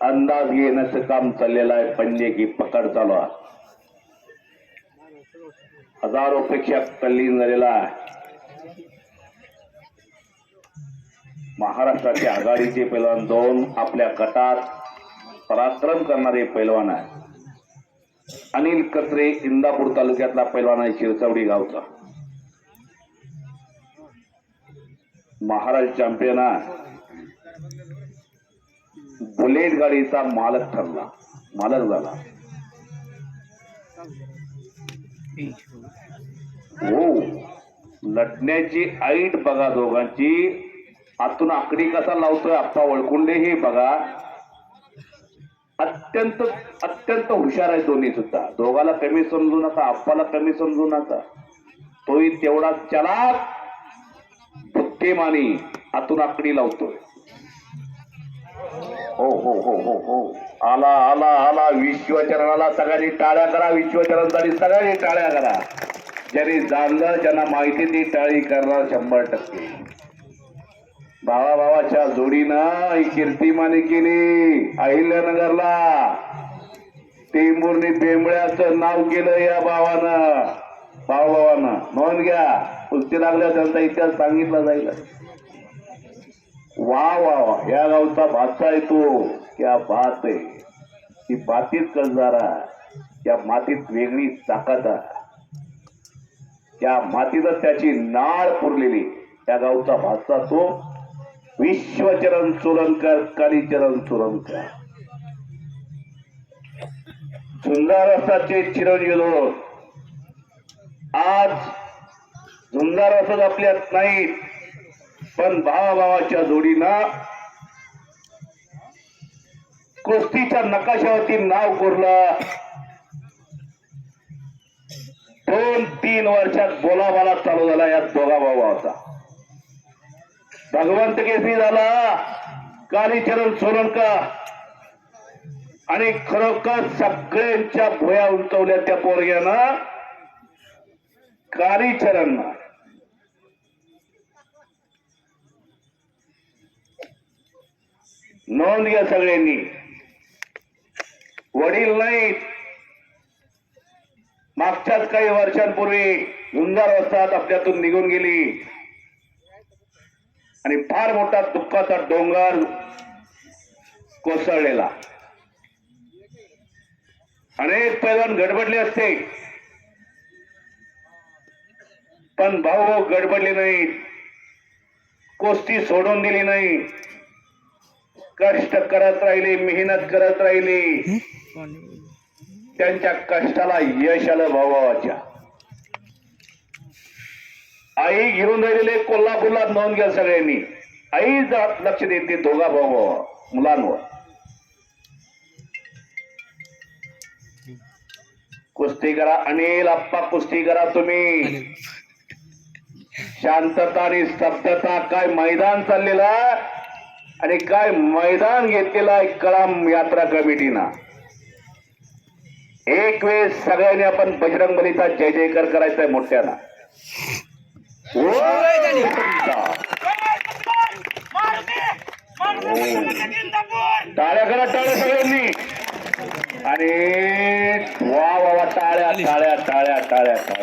अंदाज घेण्याचं काम चाललेलं आहे. पंजे की पकड चालू आहे. हजारो पेक्षा तल्लीन झालेला आहे. महाराष्ट्राच्या आघाडीचे पैलवान दोन आपल्या गटात पराक्रम करणारे पैलवान आहे. अनिल कचरे इंदापूर तालुक्यातला पैलवान आहे, शिरसवडी गावचा. महाराष्ट्र चॅम्पियन आहे. बुलेट गाडीचा मालक ठरला, मालक झाला. हो, लढण्याची ऐट बघा दोघांची. आतून आकडी कसा लावतोय आप्पा वळकुंडे हे बघा. अत्यंत अत्यंत हुशार आहे दोन्ही सुद्धा. दोघाला कमी समजू नका, आप्पाला कमी समजू नका. तोही तेवढा चलाक बुद्धिमानी आतून आकडी लावतोय. हो हो हो हो हो, आला आला आला विश्वचरणाला. सगळ्यांनी टाळ्या करा, विश्वचरणसाठी सगळ्यांनी टाळ्या करा. ज्यांनी जाणलं, ज्यांना माहिती ती टाळी करणार 100%. भावाभावाच्या जोडीनं ही कीर्तिमानी केली अहिल्यानगरला. टेंभुर्णी बेंबळ्याचं नाव केलं या भावानं, भावाभावानं. नोंद घ्या, कुस्ती लागल्या त्यांचा इतिहास सांगितला जाईल. वा वा वा, या गावचा भाषा आहे तो. क्या बात आहे. ती मातीत कसदारा, त्या मातीत वेगळी ताकद आहे. त्या मातीतच त्याची नाळ पुरलेली. त्या गावचा भाषा तो. विश्वचरण सुरंकर, कालीचरण सुरंकर. झुंजार रसाचे चिरंजीव आज झुंजार रसच आपल्यात नाहीत, पण भावाभावाच्या जोडीनं कुस्तीच्या नकाशावरती नाव कोरलं. 2-3 वर्षात बोलाबाला चालू झाला या दोघा भावाचा. भगवंत केसरी झाला कालीचरण सोलंकर. आणि खरोखर सगळ्यांच्या भुया उंचवल्या त्या पोरग्यानं, कालीचरण. नोंद घ्या सगळ्यांनी. वडील नाहीत. मागच्याच काही वर्षांपूर्वी झुंजार वस्तात आपल्यातून निघून गेली आणि फार मोठा दुःखाचा डोंगर कोसळलेला. अनेक पैलवान गडबडले असते, पण भाऊ गडबडले नाहीत. कुस्ती सोडून दिली नाही. कष्ट करत राहिले, मेहनत करत राहिली. त्यांच्या कष्टाला यश आलं भावाच्या. आई घेऊन राहिलेले कोल्हापूरला. नोंद घ्या सगळ्यांनी. आई लक्ष देते दोघा भाऊ मुलांवर. कुस्ती करा अनिल आप्पा, कुस्ती करा तुम्ही. शांतता आणि स्तब्धता. काय मैदान चाललेला आणि काय मैदान घेतलेला आहे कळाम यात्रा कमिटीनं. एक वेळ सगळ्यांनी आपण बजरंगबलीचा जय जयकार करायचा आहे मोठ्यानं. टाळ्या करा, टाळ्या सगळ्यांनी. आणि वा वा वा, टाळ्या टाळ्या टाळ्या टाळ्या टाळ्या.